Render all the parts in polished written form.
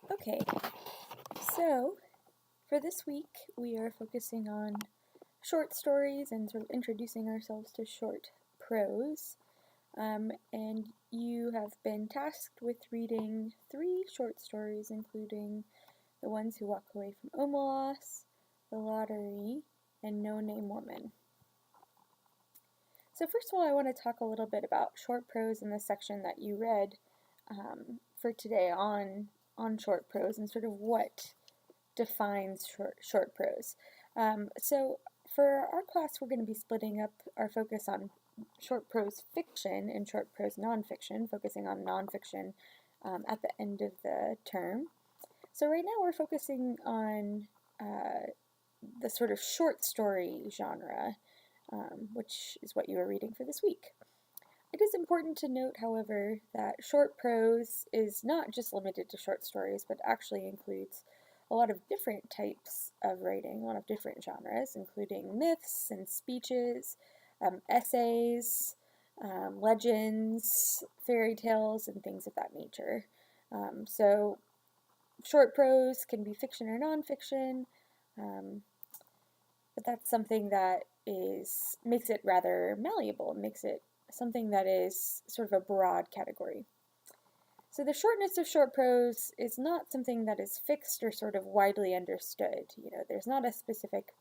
Okay, so for this week we are focusing on short stories and sort of introducing ourselves to short prose. And you have been tasked with reading 3 short stories, including The Ones Who Walk Away from Omelas, The Lottery, and No Name Woman. So first of all, I want to talk a little bit about short prose in the section that you read for today on short prose and sort of what defines short prose. So for our class, we're going to be splitting up our focus on short prose fiction and short prose nonfiction, focusing on nonfiction at the end of the term. So right now we're focusing on the sort of short story genre, which is what you are reading for this week. It is important to note, however, that short prose is not just limited to short stories, but actually includes a lot of different types of writing, a lot of different genres, including myths and speeches, essays, legends, fairy tales, and things of that nature. So short prose can be fiction or nonfiction, um, but that's something that makes it rather malleable, makes it something that is sort of a broad category. So the shortness of short prose is not something that is fixed or sort of widely understood. There's not a specific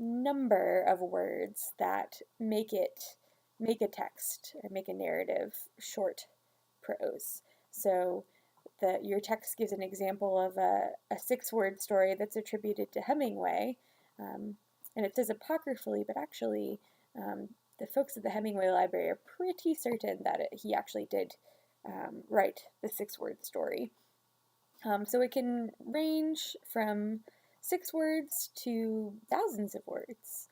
number of words that make a text or make a narrative short prose. So your text gives an example of a 6-word story that's attributed to Hemingway, and it says apocryphally, but actually the folks at the Hemingway Library are pretty certain that he actually did write the 6-word story. So it can range from 6 words to thousands of words.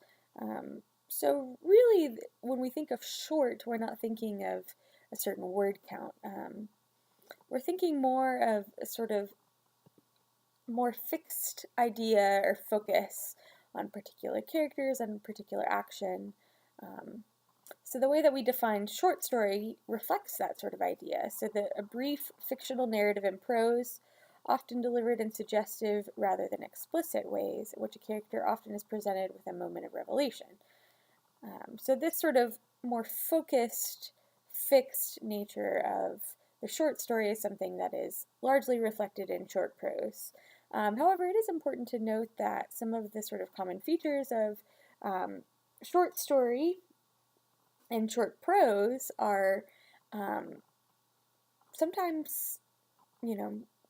So really, when we think of short, we're not thinking of a certain word count. We're thinking more of a sort of more fixed idea or focus on particular characters and particular action. So the way that we define short story reflects that sort of idea. So a brief fictional narrative in prose, often delivered in suggestive rather than explicit ways, in which a character often is presented with a moment of revelation. So this sort of more focused, fixed nature of the short story is something that is largely reflected in short prose. However, it is important to note that some of the sort of common features of short story and short prose are sometimes,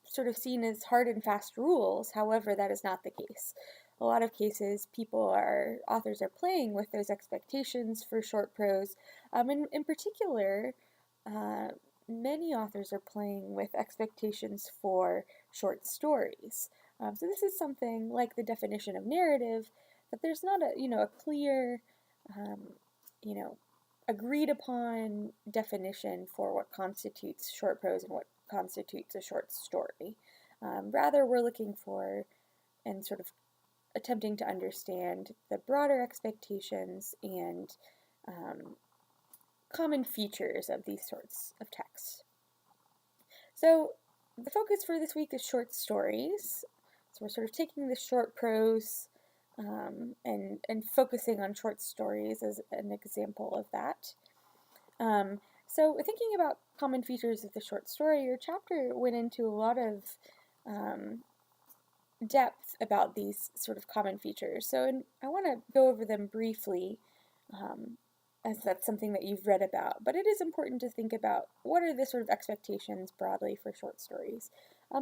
sort of seen as hard and fast rules. However, that is not the case. A lot of cases, authors are playing with those expectations for short prose. And in particular, many authors are playing with expectations for short stories. So this is something like the definition of narrative, that there's not a clear, um, you know, agreed upon definition for what constitutes short prose and what constitutes a short story. Rather, we're looking for and sort of attempting to understand the broader expectations and common features of these sorts of texts. So the focus for this week is short stories. So we're sort of taking the short prose and focusing on short stories as an example of that. So thinking about common features of the short story, your chapter went into a lot of depth about these sort of common features. So I want to go over them briefly, as that's something that you've read about. But it is important to think about what are the sort of expectations broadly for short stories.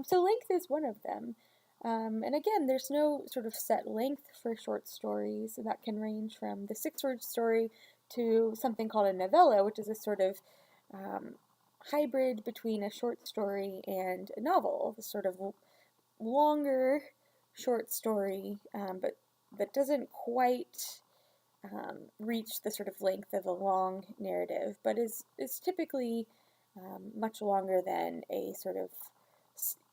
So length is one of them. And again, there's no sort of set length for short stories. That can range from the 6-word story to something called a novella, which is a sort of hybrid between a short story and a novel, the sort of longer short story, but that doesn't quite reach the sort of length of a long narrative, but is typically much longer than a sort of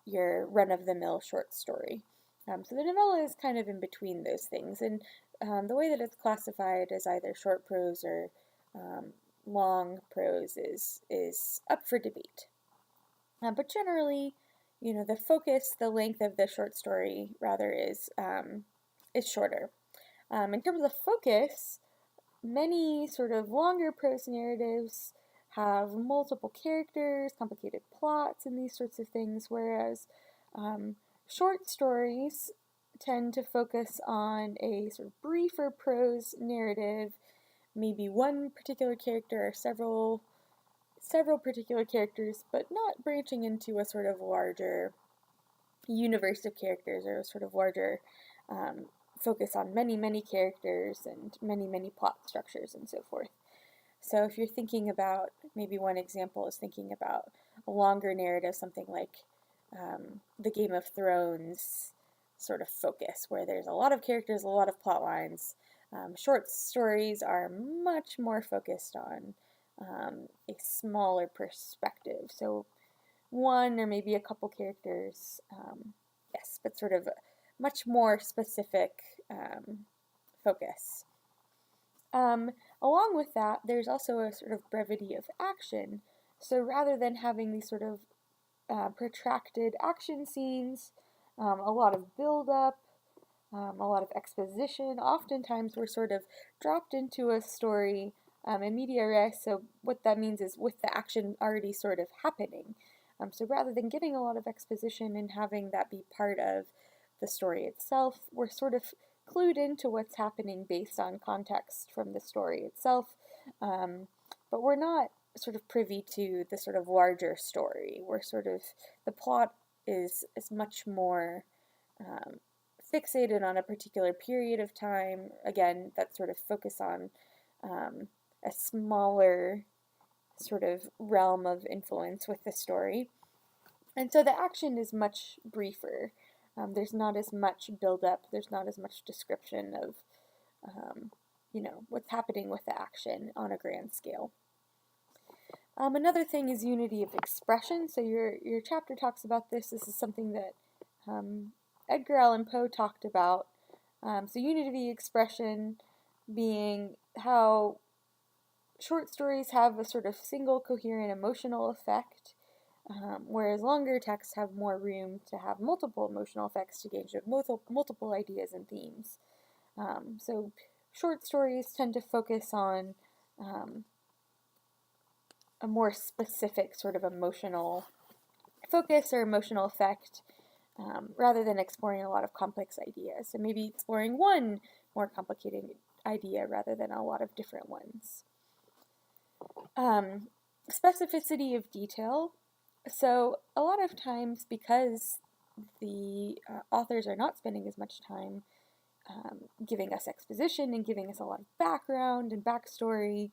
your run-of-the-mill short story. So the novella is kind of in between those things, and the way that it's classified as either short prose or long prose is up for debate. But generally, the focus, the length of the short story rather is shorter. In terms of focus, many sort of longer prose narratives have multiple characters, complicated plots, and these sorts of things, whereas um, short stories tend to focus on a sort of briefer prose narrative, maybe one particular character or several particular characters, but not branching into a sort of larger universe of characters or a sort of larger um, focus on many characters and many plot structures and so forth. So if you're thinking about, maybe one example is thinking about a longer narrative, something like the Game of Thrones sort of focus, where there's a lot of characters, a lot of plot lines. Short stories are much more focused on a smaller perspective. So one or maybe a couple characters, yes, but sort of much more specific focus. Along with that, there's also a sort of brevity of action. So rather than having these sort of protracted action scenes, a lot of build-up, a lot of exposition, oftentimes we're sort of dropped into a story in media res, so what that means is with the action already sort of happening. So rather than giving a lot of exposition and having that be part of the story itself, we're sort of clued into what's happening based on context from the story itself, but we're not sort of privy to the sort of larger story. We're sort of, the plot is much more fixated on a particular period of time. Again, that sort of focus on a smaller sort of realm of influence with the story. And so the action is much briefer. There's not as much build-up, there's not as much description of, what's happening with the action on a grand scale. Another thing is unity of expression. So your chapter talks about this. This is something that Edgar Allan Poe talked about. So unity of expression being how short stories have a sort of single coherent emotional effect, whereas longer texts have more room to have multiple emotional effects to gauge multiple ideas and themes. So short stories tend to focus on a more specific sort of emotional focus or emotional effect, rather than exploring a lot of complex ideas. So maybe exploring one more complicated idea rather than a lot of different ones. Specificity of detail. So a lot of times, because the authors are not spending as much time giving us exposition and giving us a lot of background and backstory,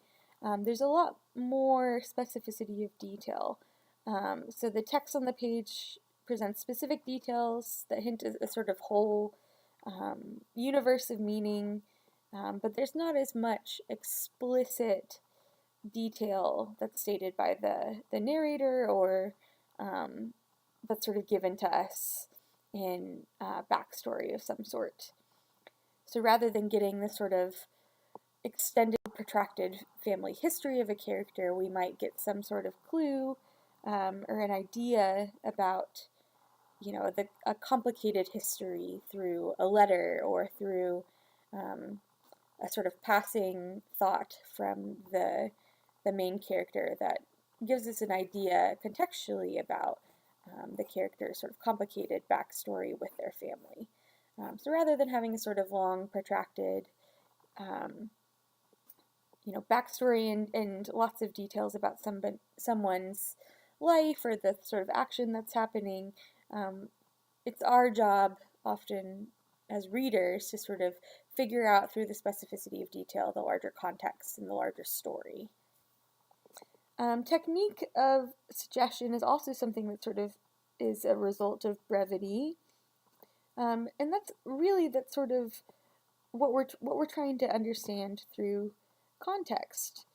there's a lot more specificity of detail. So the text on the page presents specific details that hint at a sort of whole universe of meaning, but there's not as much explicit detail that's stated by the narrator or that's sort of given to us in backstory of some sort. So rather than getting this sort of extended, protracted family history of a character, we might get some sort of clue or an idea about, a complicated history through a letter or through a sort of passing thought from the main character that gives us an idea contextually about the character's sort of complicated backstory with their family. So rather than having a sort of long, protracted, backstory and lots of details about someone's life or the sort of action that's happening, it's our job often as readers to sort of figure out through the specificity of detail the larger context and the larger story. Technique of suggestion is also something that sort of is a result of brevity, and that's sort of what we're trying to understand through context.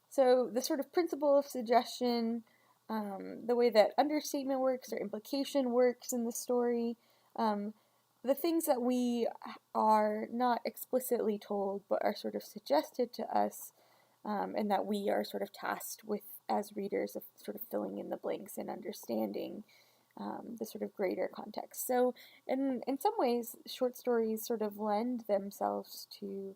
So the sort of principle of suggestion, the way that understatement works or implication works in the story, the things that we are not explicitly told but are sort of suggested to us, and that we are sort of tasked with as readers of sort of filling in the blanks and understanding the sort of greater context. So in some ways, short stories sort of lend themselves to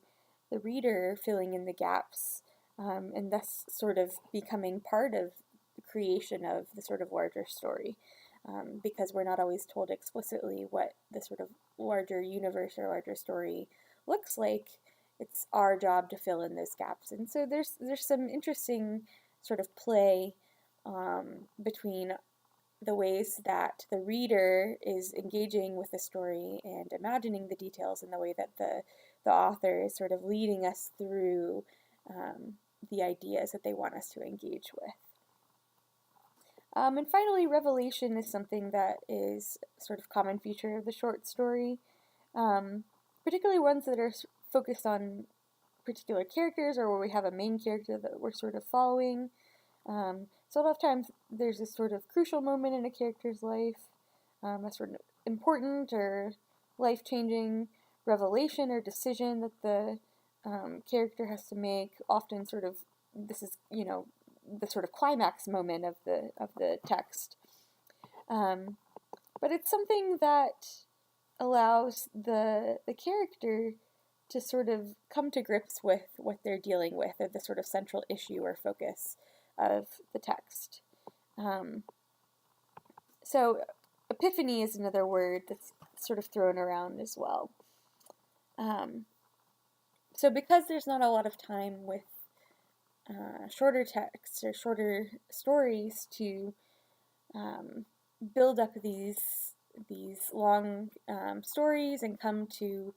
the reader filling in the gaps, and thus sort of becoming part of the creation of the sort of larger story, because we're not always told explicitly what the sort of larger universe or larger story looks like. It's our job to fill in those gaps. And so there's some interesting sort of play between the ways that the reader is engaging with the story and imagining the details, and the way that the author is sort of leading us through the ideas that they want us to engage with. And finally, revelation is something that is sort of common feature of the short story, particularly ones that are focused on particular characters, or where we have a main character that we're sort of following. So a lot of times there's this sort of crucial moment in a character's life, a sort of important or life-changing revelation or decision that the character has to make. Often sort of, this is, the sort of climax moment of the text. But it's something that allows the character to sort of come to grips with what they're dealing with, or the sort of central issue or focus of the text. So epiphany is another word that's sort of thrown around as well. So because there's not a lot of time with shorter texts or shorter stories to build up these long stories and come to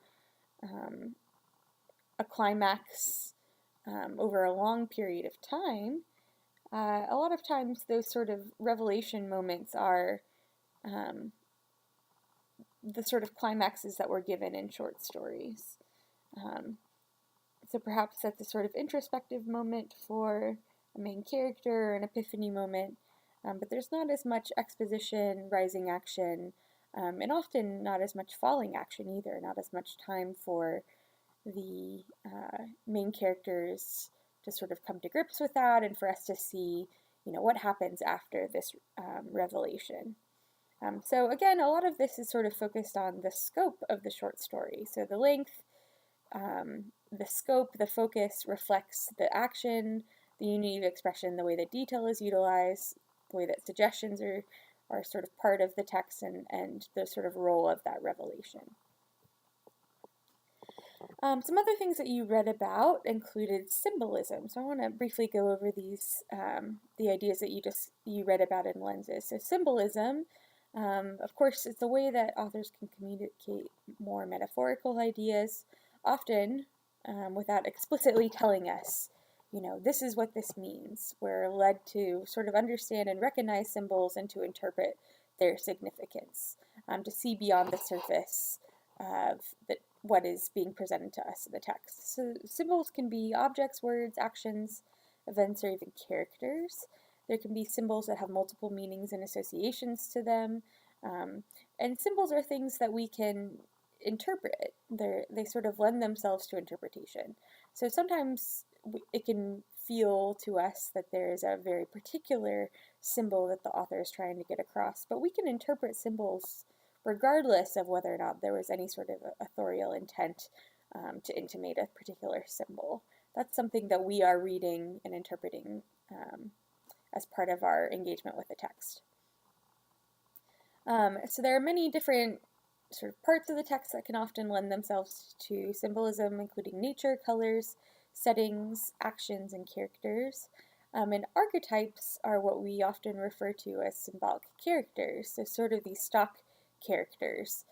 a climax over a long period of time, a lot of times those sort of revelation moments are the sort of climaxes that were given in short stories. So perhaps that's a sort of introspective moment for a main character, or an epiphany moment, but there's not as much exposition, rising action, and often not as much falling action either, not as much time for the main characters to sort of come to grips with that, and for us to see, what happens after this revelation. So again, a lot of this is sort of focused on the scope of the short story. So the length, the scope, the focus reflects the action, the unity of expression, the way that detail is utilized, the way that suggestions are sort of part of the text, and the sort of role of that revelation. Some other things that you read about included symbolism. So I want to briefly go over these, the ideas that you read about in lenses. So symbolism, of course, it's a way that authors can communicate more metaphorical ideas, often without explicitly telling us, this is what this means. We're led to sort of understand and recognize symbols and to interpret their significance, to see beyond the surface of what is being presented to us in the text. So symbols can be objects, words, actions, events, or even characters. There can be symbols that have multiple meanings and associations to them. And symbols are things that we can interpret. They sort of lend themselves to interpretation. So sometimes it can feel to us that there is a very particular symbol that the author is trying to get across, but we can interpret symbols regardless of whether or not there was any sort of authorial intent to intimate a particular symbol. That's something that we are reading and interpreting as part of our engagement with the text. So there are many different sort of parts of the text that can often lend themselves to symbolism, including nature, colors, settings, actions, and characters. And archetypes are what we often refer to as symbolic characters, so sort of these stock characters.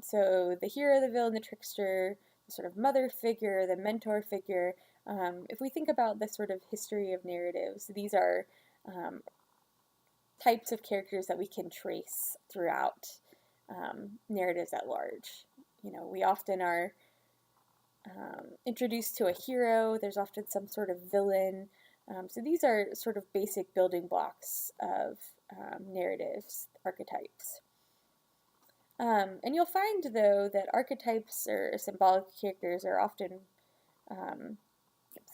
So the hero, the villain, the trickster, the sort of mother figure, the mentor figure. If we think about the sort of history of narratives, these are types of characters that we can trace throughout narratives at large. We often are introduced to a hero. There's often some sort of villain. So these are sort of basic building blocks of narratives, archetypes. And you'll find, though, that archetypes or symbolic characters are often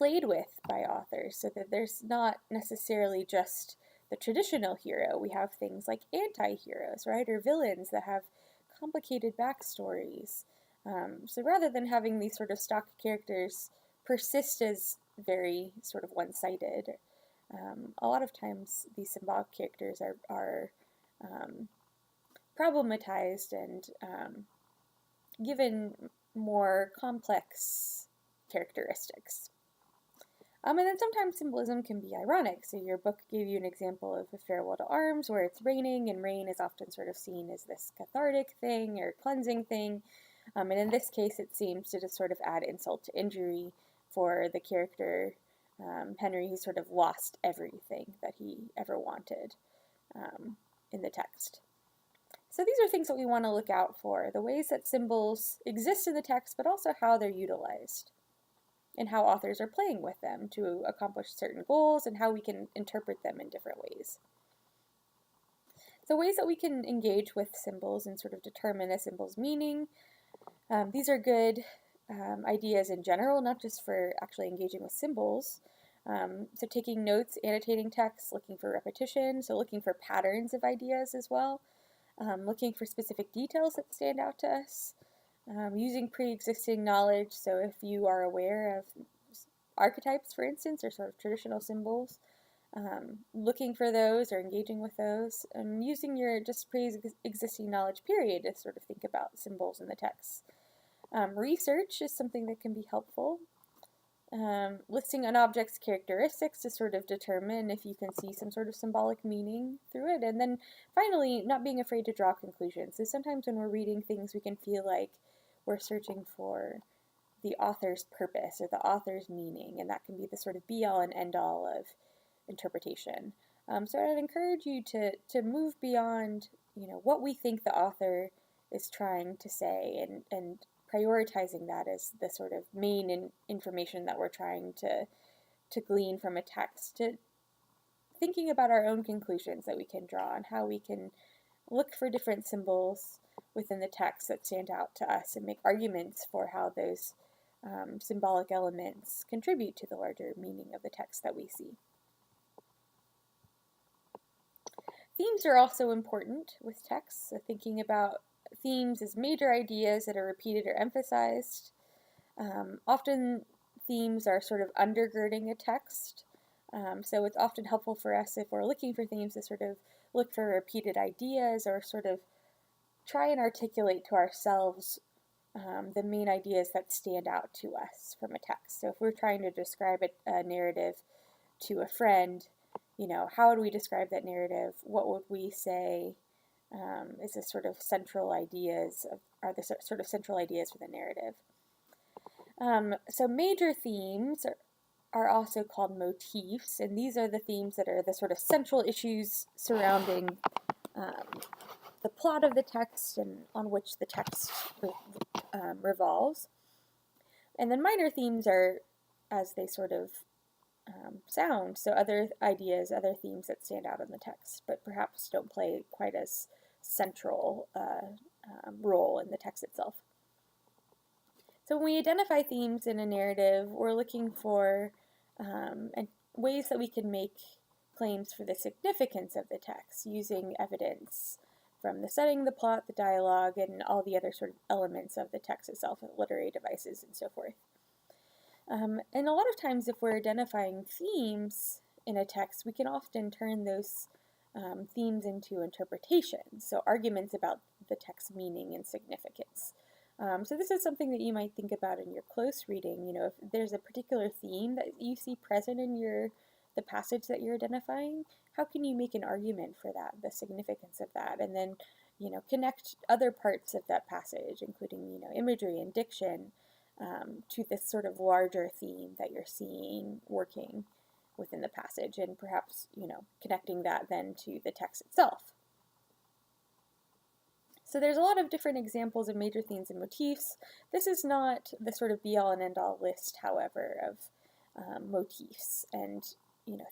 played with by authors so that there's not necessarily just the traditional hero. We have things like anti-heroes, right, or villains that have complicated backstories. So rather than having these sort of stock characters persist as very sort of one-sided, a lot of times these symbolic characters are problematized and given more complex characteristics. And then sometimes symbolism can be ironic. So your book gave you an example of A Farewell to Arms, where it's raining, and rain is often sort of seen as this cathartic thing or cleansing thing. And in this case, it seems to just sort of add insult to injury for the character, Henry, who sort of lost everything that he ever wanted in the text. So these are things that we want to look out for, the ways that symbols exist in the text, but also how they're utilized, and how authors are playing with them to accomplish certain goals, and how we can interpret them in different ways. So ways that we can engage with symbols and sort of determine a symbol's meaning. These are good ideas in general, not just for actually engaging with symbols. So taking notes, annotating text, looking for repetition, so looking for patterns of ideas as well. Looking for specific details that stand out to us, using pre-existing knowledge, so if you are aware of archetypes, for instance, or sort of traditional symbols, looking for those or engaging with those, and using your just pre-existing knowledge period to sort of think about symbols in the text. Research is something that can be helpful. Listing an object's characteristics to sort of determine if you can see some sort of symbolic meaning through it. And then finally, not being afraid to draw conclusions. So sometimes when we're reading things, we can feel like we're searching for the author's purpose or the author's meaning, and that can be the sort of be-all and end-all of interpretation. So I'd encourage you to move beyond, what we think the author is trying to say, and prioritizing that as the sort of main information that we're trying to glean from a text, to thinking about our own conclusions that we can draw and how we can look for different symbols within the text that stand out to us and make arguments for how those symbolic elements contribute to the larger meaning of the text that we see. Themes are also important with texts, so thinking about themes as major ideas that are repeated or emphasized. Often themes are sort of undergirding a text, so it's often helpful for us if we're looking for themes to sort of look for repeated ideas or sort of try and articulate to ourselves the main ideas that stand out to us from a text. So if we're trying to describe a narrative to a friend, how would we describe that narrative? What would we say is the sort of central ideas, are the sort of central ideas for the narrative? So major themes are also called motifs, and these are the themes that are the sort of central issues surrounding the plot of the text and on which the text revolves. And then minor themes are as they sort of sound, so other ideas, other themes that stand out in the text, but perhaps don't play quite as central role in the text itself. So when we identify themes in a narrative, we're looking for ways that we can make claims for the significance of the text using evidence from the setting, the plot, the dialogue, and all the other sort of elements of the text itself, literary devices, and so forth. And a lot of times if we're identifying themes in a text, we can often turn those themes into interpretations, so arguments about the text's meaning and significance. So this is something that you might think about in your close reading. If there's a particular theme that you see present in the passage that you're identifying, how can you make an argument for that, the significance of that, and then connect other parts of that passage, including imagery and diction, to this sort of larger theme that you're seeing working within the passage, and perhaps connecting that then to the text itself. So there's a lot of different examples of major themes and motifs. This is not the sort of be-all and end-all list, however, of motifs and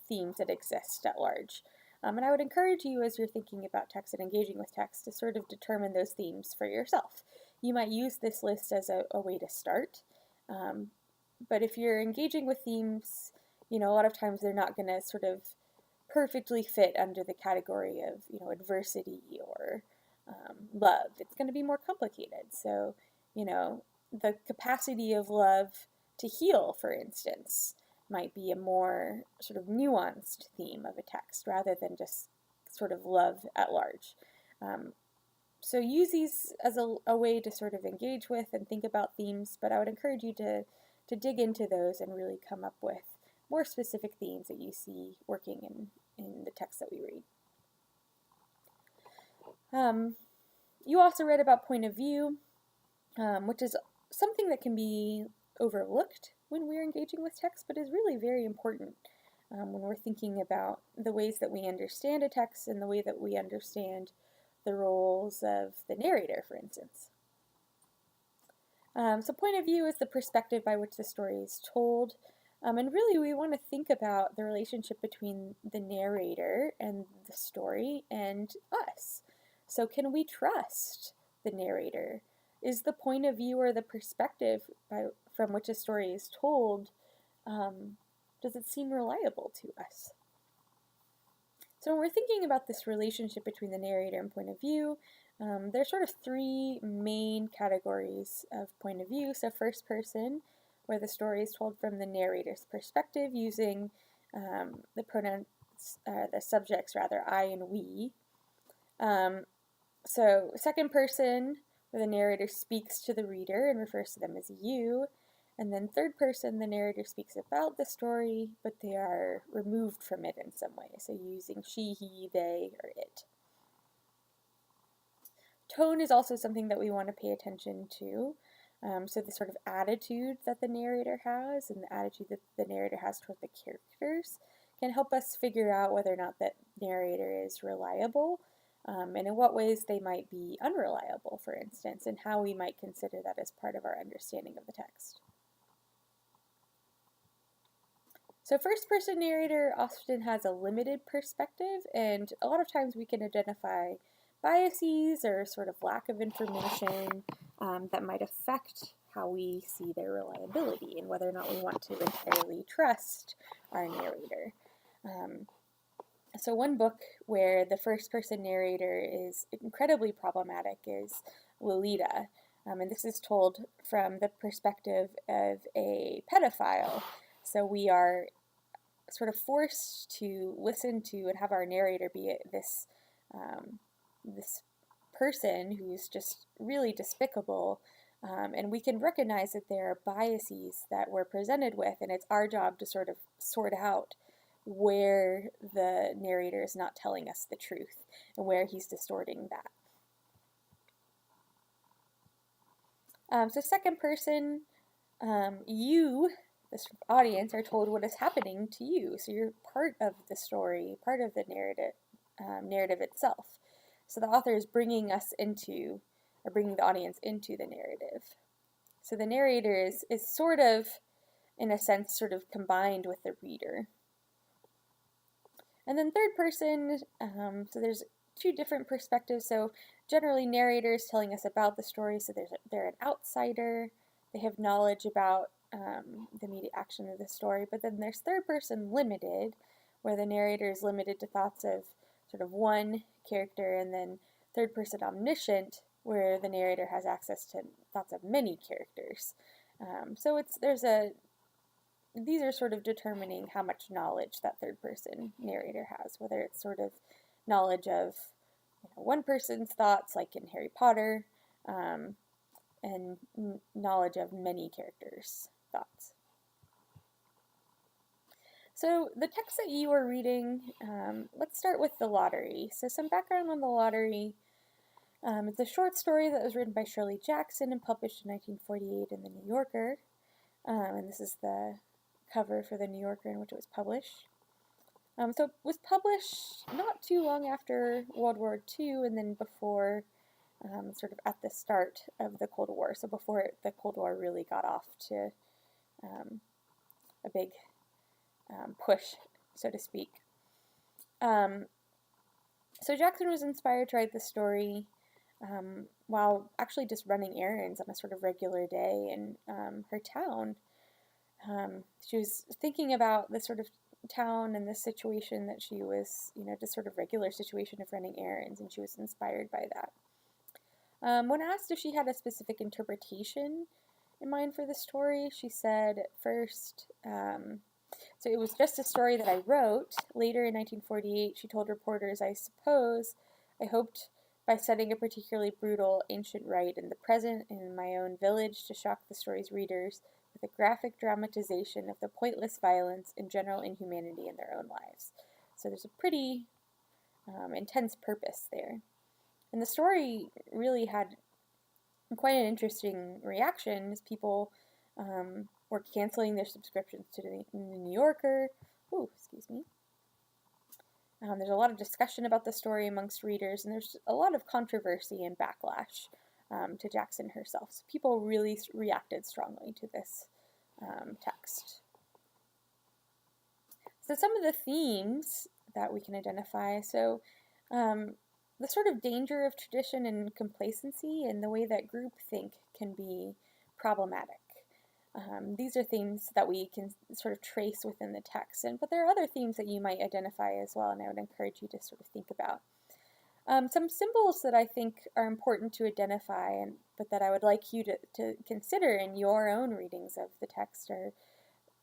themes that exist at large. And I would encourage you, as you're thinking about text and engaging with text, to sort of determine those themes for yourself. You might use this list as a way to start, But if you're engaging with themes, a lot of times they're not going to sort of perfectly fit under the category of, adversity or love. It's going to be more complicated. So, the capacity of love to heal, for instance, might be a more sort of nuanced theme of a text rather than just sort of love at large. So use these as a way to sort of engage with and think about themes, but I would encourage you to dig into those and really come up with more specific themes that you see working in the text that we read. You also read about point of view, which is something that can be overlooked when we're engaging with text, but is really very important when we're thinking about the ways that we understand a text and the way that we understand the roles of the narrator, for instance. So point of view is the perspective by which the story is told. And really we want to think about the relationship between the narrator and the story and us. So can we trust the narrator? Is the point of view or the perspective from which a story is told, does it seem reliable to us? So when we're thinking about this relationship between the narrator and point of view, there's sort of three main categories of point of view. So first person, where the story is told from the narrator's perspective using the pronouns, the subjects rather, I and we. So second person, where the narrator speaks to the reader and refers to them as you. And then third person, the narrator speaks about the story, but they are removed from it in some way. So using she, he, they, or it. Tone is also something that we want to pay attention to. So the sort of attitude that the narrator has and the attitude that the narrator has toward the characters can help us figure out whether or not that narrator is reliable, and in what ways they might be unreliable, for instance, and how we might consider that as part of our understanding of the text. So first-person narrator often has a limited perspective, and a lot of times we can identify biases or sort of lack of information that might affect how we see their reliability and whether or not we want to entirely trust our narrator. So one book where the first-person narrator is incredibly problematic is Lolita, and this is told from the perspective of a pedophile. So we are sort of forced to listen to and have our narrator be this this person who's just really despicable, and we can recognize that there are biases that we're presented with, and it's our job to sort of sort out where the narrator is not telling us the truth and where he's distorting that. So second person, you, this audience, are told what is happening to you. So you're part of the story, part of the narrative itself. So the author is bringing the audience into the narrative. So the narrator is sort of, in a sense, sort of combined with the reader. And then third person, so there's two different perspectives. So generally narrators telling us about the story, so they're an outsider, they have knowledge about the immediate action of the story, but then there's third person limited, where the narrator is limited to thoughts of sort of one character, and then third person omniscient, where the narrator has access to thoughts of many characters. So these are sort of determining how much knowledge that third person narrator has, whether it's sort of knowledge of one person's thoughts, like in Harry Potter, and knowledge of many characters' thoughts. So the text that you are reading, let's start with The Lottery. So some background on The Lottery. It's a short story that was written by Shirley Jackson and published in 1948 in The New Yorker. And this is the cover for The New Yorker in which it was published. So it was published not too long after World War II, and then before, sort of at the start of the Cold War, so before the Cold War really got off to a big push, so to speak. So Jackson was inspired to write the story while actually just running errands on a sort of regular day in her town. She was thinking about the sort of town and the situation that she was, just sort of regular situation of running errands, and she was inspired by that. When asked if she had a specific interpretation in mind for the story, she said first, so it was just a story that I wrote. Later in 1948, she told reporters, I hoped by setting a particularly brutal ancient rite in the present and in my own village to shock the story's readers with a graphic dramatization of the pointless violence and general inhumanity in their own lives. So there's a pretty intense purpose there. And the story really had quite an interesting reaction as people were canceling their subscriptions to the New Yorker. Ooh, excuse me. There's a lot of discussion about the story amongst readers, and there's a lot of controversy and backlash to Jackson herself. So people really reacted strongly to this text. So some of the themes that we can identify. So the sort of danger of tradition and complacency and the way that groupthink can be problematic. These are themes that we can sort of trace within the text, but there are other themes that you might identify as well, and I would encourage you to sort of think about. Some symbols that I think are important to identify, but that I would like you to consider in your own readings of the text are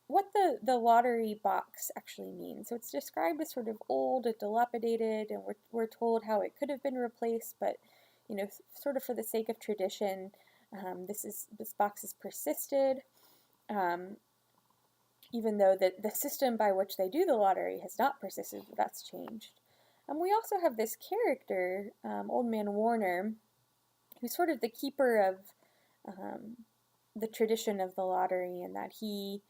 what the lottery box actually means. So it's described as sort of old and dilapidated, and we're told how it could have been replaced, but sort of for the sake of tradition, this box has persisted, even though the system by which they do the lottery has not persisted, but that's changed. We also have this character, Old Man Warner, who's sort of the keeper of the tradition of the lottery, and that he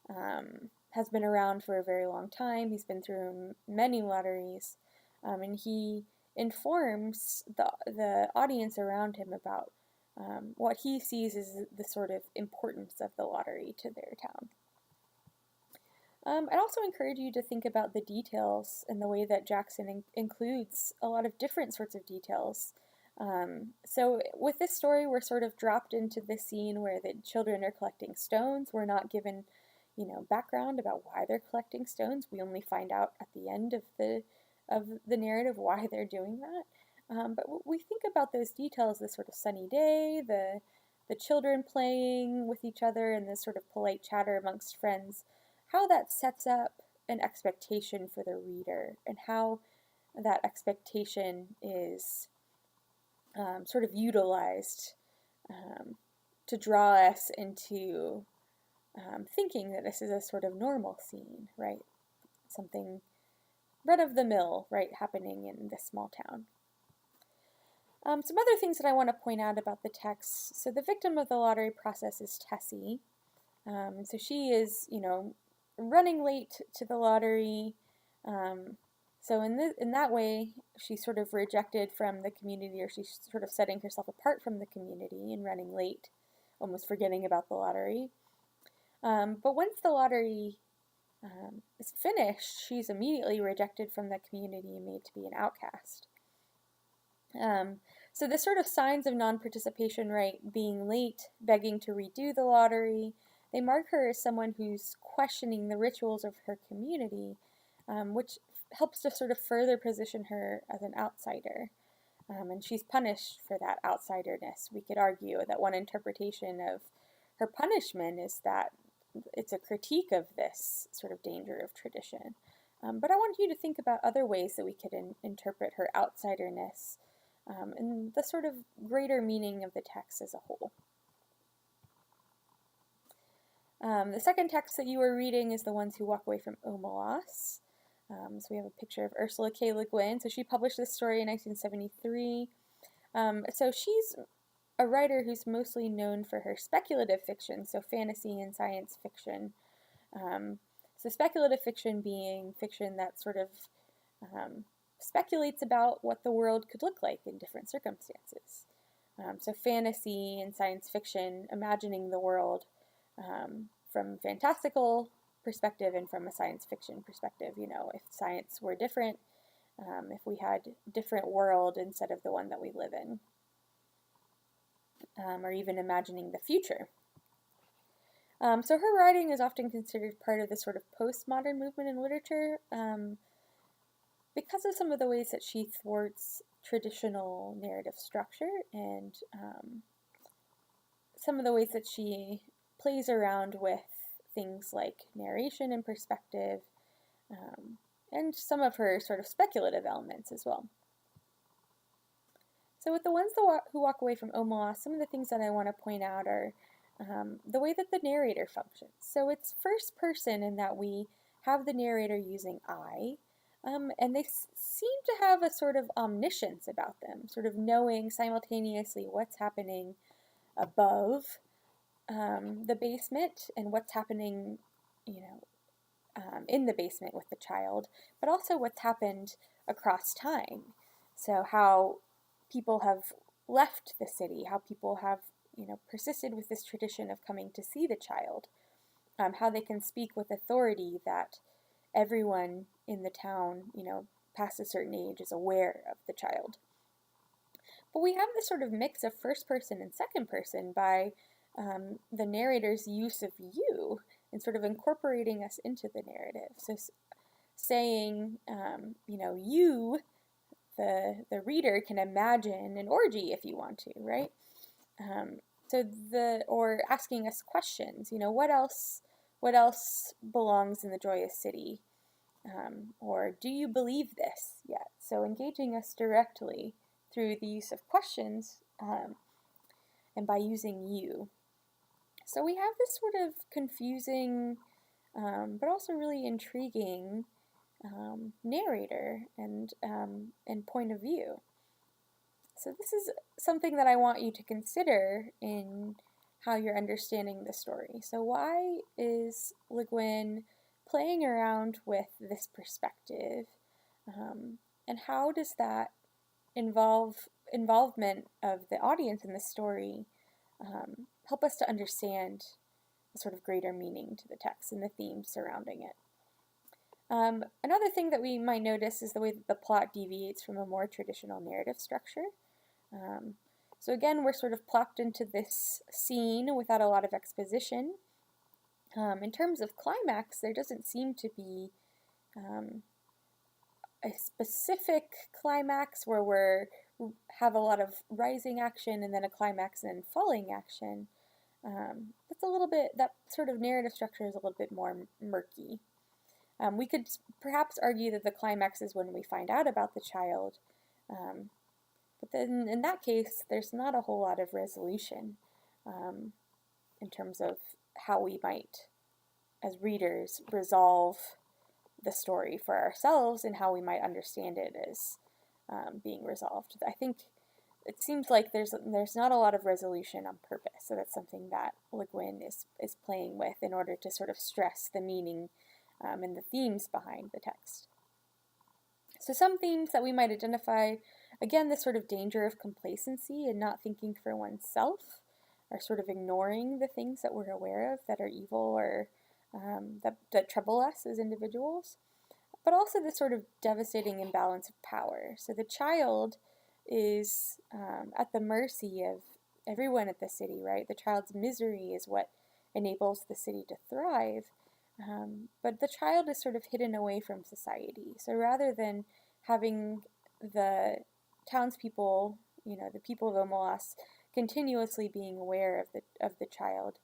has been around for a very long time. He's been through many lotteries, and he informs the audience around him about what he sees as the sort of importance of the lottery to their town. I'd also encourage you to think about the details and the way that Jackson includes a lot of different sorts of details. So with this story, we're sort of dropped into this scene where the children are collecting stones. We're not given, background about why they're collecting stones. We only find out at the end of the narrative why they're doing that. But we think about those details, the sort of sunny day, the children playing with each other, and this sort of polite chatter amongst friends, how that sets up an expectation for the reader, and how that expectation is sort of utilized to draw us into thinking that this is a sort of normal scene, right? Something run-of-the-mill, right, happening in this small town. Some other things that I want to point out about the text. So the victim of the lottery process is Tessie. So she is, running late to the lottery. So in that way, she's sort of rejected from the community, or she's sort of setting herself apart from the community and running late, almost forgetting about the lottery. But once the lottery is finished, she's immediately rejected from the community and made to be an outcast. So the sort of signs of non-participation, right, being late, begging to redo the lottery, they mark her as someone who's questioning the rituals of her community, which helps to sort of further position her as an outsider. And she's punished for that outsiderness. We could argue that one interpretation of her punishment is that it's a critique of this sort of danger of tradition. But I want you to think about other ways that we could interpret her outsiderness and the sort of greater meaning of the text as a whole. The second text that you are reading is The Ones Who Walk Away from Omelas. So we have a picture of Ursula K. Le Guin. So she published this story in 1973. So she's a writer who's mostly known for her speculative fiction, so fantasy and science fiction. So speculative fiction being fiction that sort of speculates about what the world could look like in different circumstances. So fantasy and science fiction, imagining the world from fantastical perspective and from a science fiction perspective. If science were different, if we had a different world instead of the one that we live in, or even imagining the future. So her writing is often considered part of the sort of postmodern movement in literature because of some of the ways that she thwarts traditional narrative structure and some of the ways that she plays around with things like narration and perspective, and some of her sort of speculative elements as well. So with the ones who walk away from Omaha, some of the things that I want to point out are the way that the narrator functions. So it's first person in that we have the narrator using I, and they seem to have a sort of omniscience about them, sort of knowing simultaneously what's happening above the basement and what's happening, in the basement with the child, but also what's happened across time. So how people have left the city, how people have, persisted with this tradition of coming to see the child, how they can speak with authority that everyone in the town, past a certain age is aware of the child. But we have this sort of mix of first person and second person by the narrator's use of you and sort of incorporating us into the narrative. So saying, you, the reader, can imagine an orgy if you want to, right? Or asking us questions, what else belongs in the joyous city? Or do you believe this yet? So engaging us directly through the use of questions and by using you. So we have this sort of confusing but also really intriguing narrator and point of view. So this is something that I want you to consider in how you're understanding the story. So why is Le Guin playing around with this perspective? And how does that involvement of the audience in the story help us to understand a sort of greater meaning to the text and the themes surrounding it? Another thing that we might notice is the way that the plot deviates from a more traditional narrative structure. So again, we're sort of plopped into this scene without a lot of exposition. In terms of climax, there doesn't seem to be a specific climax where we have a lot of rising action and then a climax and then falling action. That sort of narrative structure is a little bit more murky. We could perhaps argue that the climax is when we find out about the child, but then in that case, there's not a whole lot of resolution in terms of how we might, as readers, resolve the story for ourselves and how we might understand it as being resolved. I think it seems like there's not a lot of resolution on purpose, so that's something that Le Guin is playing with in order to sort of stress the meaning and the themes behind the text. So some themes that we might identify, again, this sort of danger of complacency and not thinking for oneself, or sort of ignoring the things that we're aware of that are evil or that trouble us as individuals, but also this sort of devastating imbalance of power. So the child is at the mercy of everyone at the city, right? The child's misery is what enables the city to thrive. But the child is sort of hidden away from society. So rather than having the townspeople, the people of Omelas, continuously being aware of the child,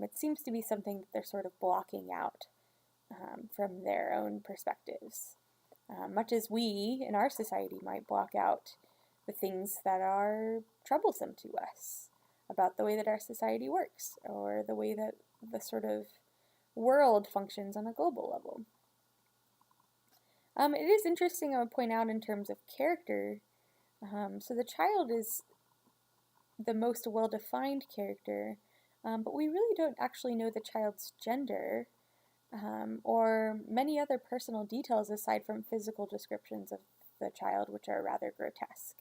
it seems to be something that they're sort of blocking out from their own perspectives. Much as we in our society might block out the things that are troublesome to us about the way that our society works or the way that the sort of world functions on a global level. It is interesting, I would point out, in terms of character. So the child is the most well-defined character, but we really don't actually know the child's gender or many other personal details aside from physical descriptions of the child, which are rather grotesque.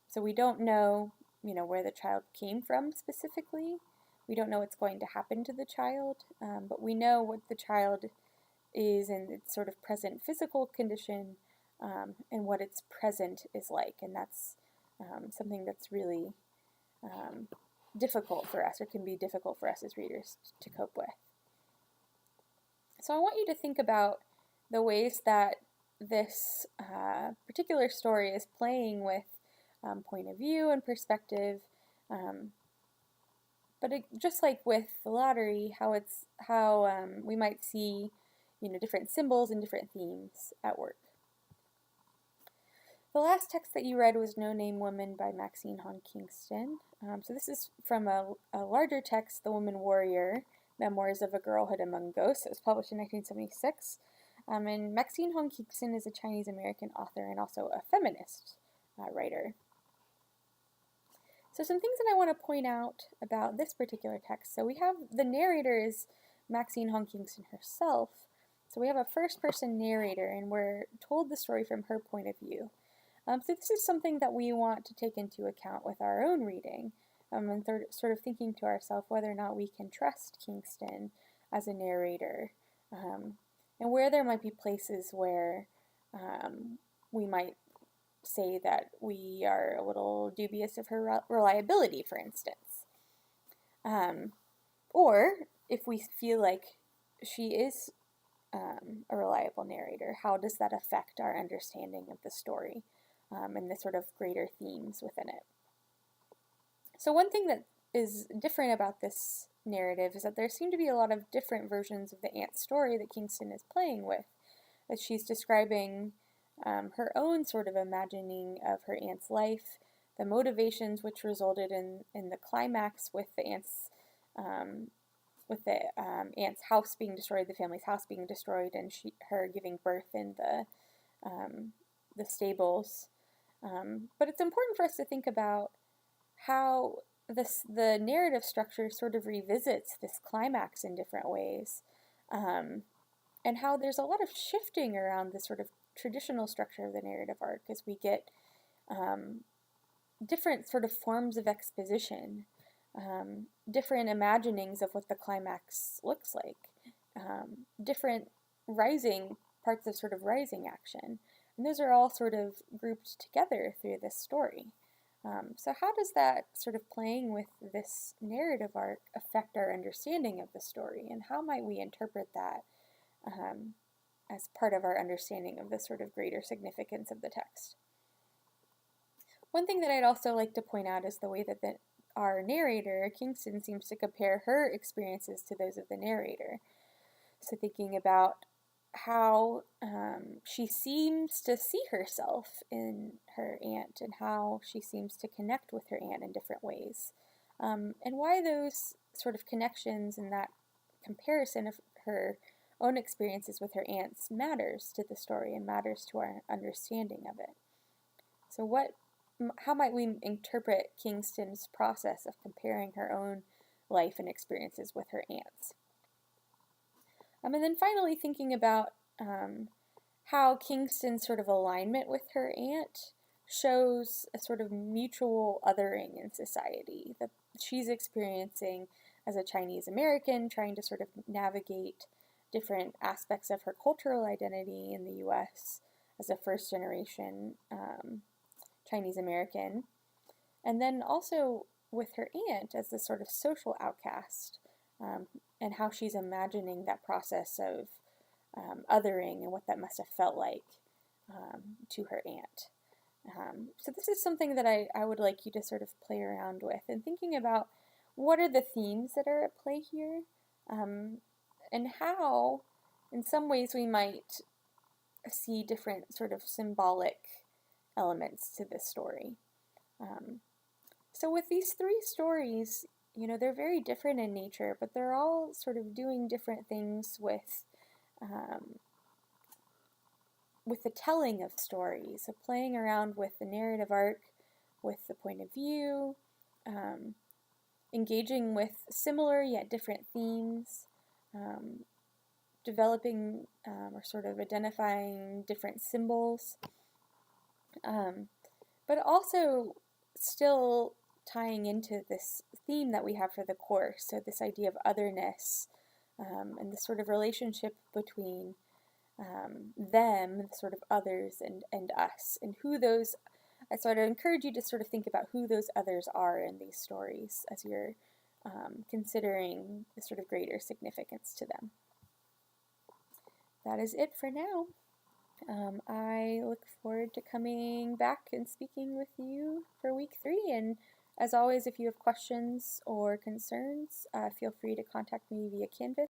So we don't know, where the child came from specifically. We don't know what's going to happen to the child, but we know what the child is in its sort of present physical condition and what its present is like. And that's something that's really difficult for us, or can be difficult for us as readers to cope with. So I want you to think about the ways that this particular story is playing with point of view and perspective, but just like with the lottery, how we might see, different symbols and different themes at work. The last text that you read was No Name Woman by Maxine Hong Kingston. So this is from a larger text, The Woman Warrior, Memoirs of a Girlhood Among Ghosts. It was published in 1976. And Maxine Hong Kingston is a Chinese-American author and also a feminist writer. So some things that I want to point out about this particular text. So we have the narrator is Maxine Hong Kingston herself. So we have a first-person narrator, and we're told the story from her point of view. So this is something that we want to take into account with our own reading, and sort of thinking to ourselves whether or not we can trust Kingston as a narrator, and where there might be places where we might say that we are a little dubious of her reliability, for instance. Or if we feel like she is a reliable narrator, how does that affect our understanding of the story? And the sort of greater themes within it. So one thing that is different about this narrative is that there seem to be a lot of different versions of the aunt story that Kingston is playing with, as she's describing her own sort of imagining of her aunt's life, the motivations which resulted in the climax with the aunt's house being destroyed, the family's house being destroyed, and her giving birth in the stables. But it's important for us to think about how the narrative structure sort of revisits this climax in different ways, and how there's a lot of shifting around the sort of traditional structure of the narrative arc as we get different sort of forms of exposition, different imaginings of what the climax looks like, different parts of sort of rising action. And those are all sort of grouped together through this story. So how does that sort of playing with this narrative arc affect our understanding of the story? And how might we interpret that as part of our understanding of the sort of greater significance of the text? One thing that I'd also like to point out is the way that our narrator, Kingston, seems to compare her experiences to those of the narrator. So thinking about how she seems to see herself in her aunt, and how she seems to connect with her aunt in different ways, and why those sort of connections and that comparison of her own experiences with her aunts matters to the story and matters to our understanding of it. So how might we interpret Kingston's process of comparing her own life and experiences with her aunts? And then finally thinking about how Kingston's sort of alignment with her aunt shows a sort of mutual othering in society that she's experiencing as a Chinese American, trying to sort of navigate different aspects of her cultural identity in the U.S. as a first generation Chinese American, and then also with her aunt as this sort of social outcast, and how she's imagining that process of othering and what that must have felt like to her aunt. So this is something that I would like you to sort of play around with and thinking about what are the themes that are at play here, and how in some ways we might see different sort of symbolic elements to this story. So with these three stories, they're very different in nature, but they're all sort of doing different things with the telling of stories, so playing around with the narrative arc, with the point of view, engaging with similar yet different themes, developing or sort of identifying different symbols, but also still tying into this theme that we have for the course, so this idea of otherness, and the sort of relationship between them, sort of others, and us, and who those And so I'd encourage you to sort of think about who those others are in these stories as you're considering the sort of greater significance to them. That is it for now. I look forward to coming back and speaking with you for week 3. And as always, if you have questions or concerns, feel free to contact me via Canvas.